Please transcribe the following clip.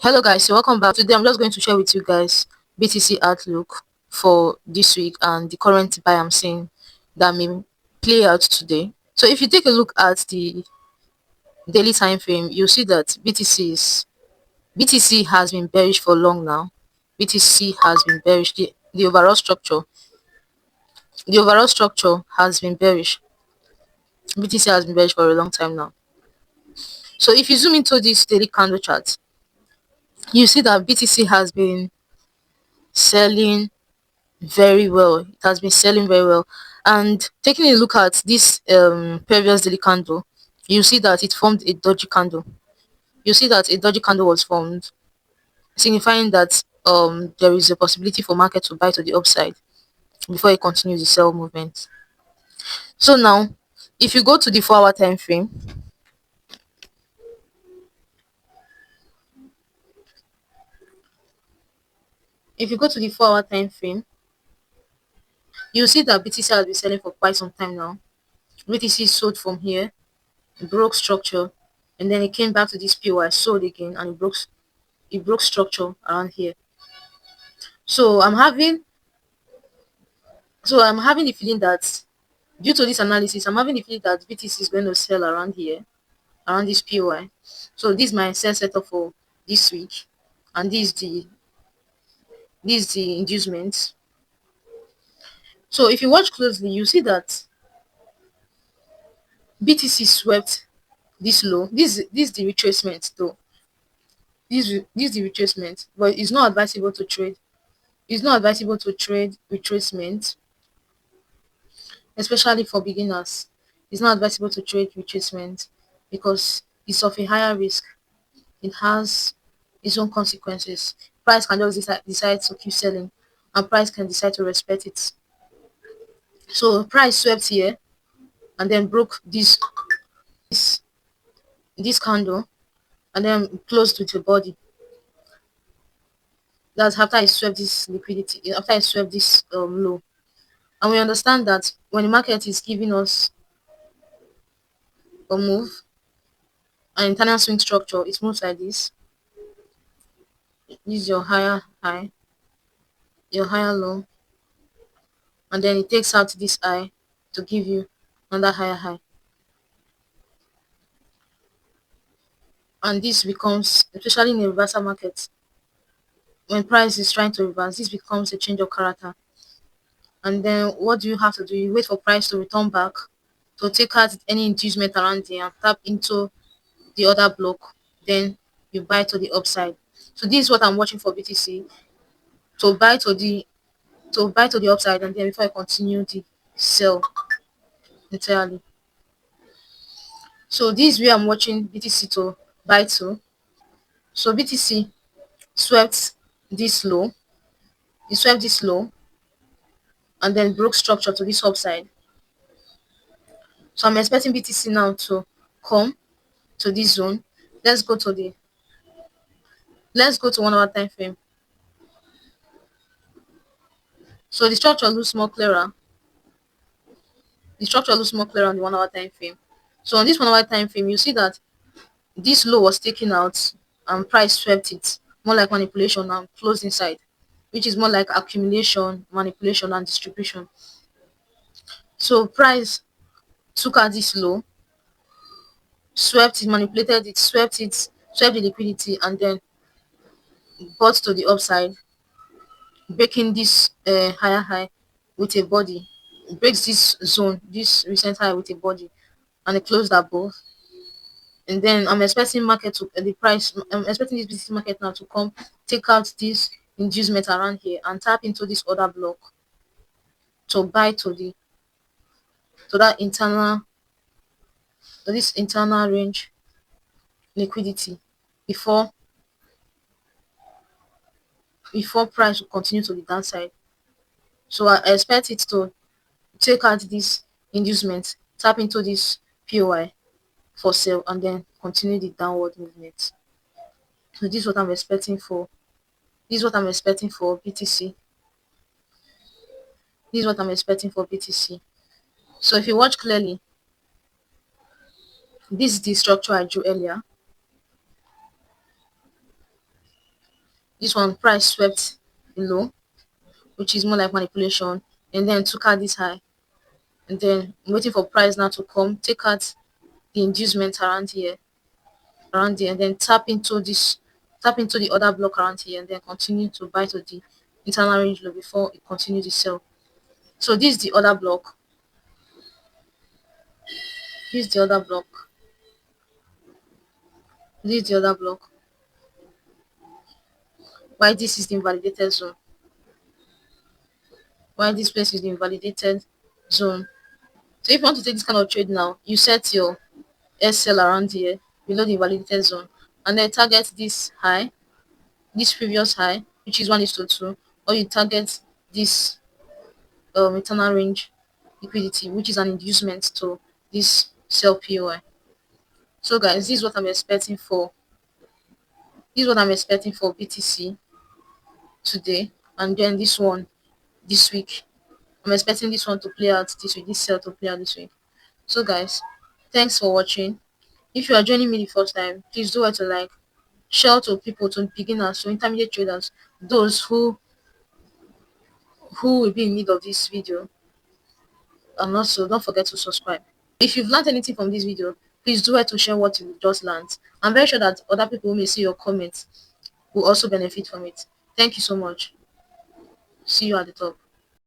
Hello guys, so welcome back. Today I'm just going to share with you guys BTC outlook for this week and the current buy I'm seeing that may play out today. So if you take a look at the daily time frame, you'll see that BTC has been bearish for long now. BTC has been bearish. The overall structure has been bearish. BTC has been bearish for a long time now. So if you zoom into this daily candle chart, you see that BTC has been selling very well. It has been selling very well. And taking a look at this previous daily candle, you see that it formed a dodgy candle. You see that a dodgy candle was formed, signifying that there is a possibility for market to buy to the upside before it continues the sell movement. So now, if you go to the 4-hour time frame, if you go to the 4-hour time frame, you see that BTC has been selling for quite some time now. BTC sold from here, broke structure, and then it came back to this PY, sold again, and it broke structure around here. So I'm having the feeling that due to this analysis, I'm having the feeling that BTC is going to sell around here, around this POI. So this is my sell setup for this week, and this is the inducement. So if you watch closely, you see that BTC swept this low. This is the retracement though. This is the retracement, but it's not advisable to trade. It's not advisable to trade retracement, especially for beginners. It's not advisable to trade retracement because it's of a higher risk. It has its own consequences. Price can just decide to keep selling, and price can decide to respect it. So price swept here and then broke this this candle and then closed with a body. That's after I swept this liquidity, after I swept this low. And we understand that when the market is giving us a move, an internal swing structure, it moves like this. This is your higher high, your higher low, and then it takes out this high to give you another higher high. And this becomes, especially in a reversal market, when price is trying to reverse, this becomes a change of character. And then what do you have to do? You wait for price to return back to take out any inducement around there and tap into the other block. Then you buy to the upside. So this is what I'm watching for BTC, to buy to the upside, and then before I continue the sell entirely. So this is where I'm watching BTC to buy to. So BTC swept this low, it swept this low and then broke structure to this upside. So I'm expecting BTC now to come to this zone. Let's go to the let's go to 1 hour time frame. So the structure looks more clearer. The structure looks more clearer on the 1 hour time frame. So on this 1 hour time frame, you see that this low was taken out and price swept it. More like manipulation and closed inside, which is more like accumulation, manipulation, and distribution. So price took out this low, swept it, manipulated it, swept the liquidity, and then bought to the upside, breaking this higher high with a body. It breaks this zone, this recent high with a body, and it closed above. And then I'm expecting I'm expecting this BTC market now to come, take out this inducement around here and tap into this other block to buy to that internal range liquidity before price will continue to the downside. So I expect it to take out this inducement, tap into this POI for sale, and then continue the downward movement. So this is what I'm expecting for. This is what I'm expecting for BTC. This is what I'm expecting for BTC. So if you watch clearly, this is the structure I drew earlier. This one price swept below, which is more like manipulation, and then took out this high, and then I'm waiting for price now to come, take out the inducement around here, and then tap into the other block around here, and then continue to buy to the internal range low before it continues to sell. So this is the other block. This is the other block. This is the other block. Why this is the invalidated zone? Why this place is the invalidated zone? So if you want to take this kind of trade now, you set your SL around here below the invalidated zone, and then target this high, this previous high, which is 1 is to 2, or you target this internal range liquidity, which is an inducement to this sell POI. So guys, this is what I'm expecting for BTC today, and then this one this week. I'm expecting this one to play out this week, this sell to play out this week. So guys, thanks for watching. If you are joining me the first time, please do what to like, share to people, to beginners, to intermediate traders, those who will be in need of this video, and also don't forget to subscribe. If you've learned anything from this video, please do it to share what you just learned. I'm very sure that other people who may see your comments will also benefit from it. Thank you so much. See you at the top.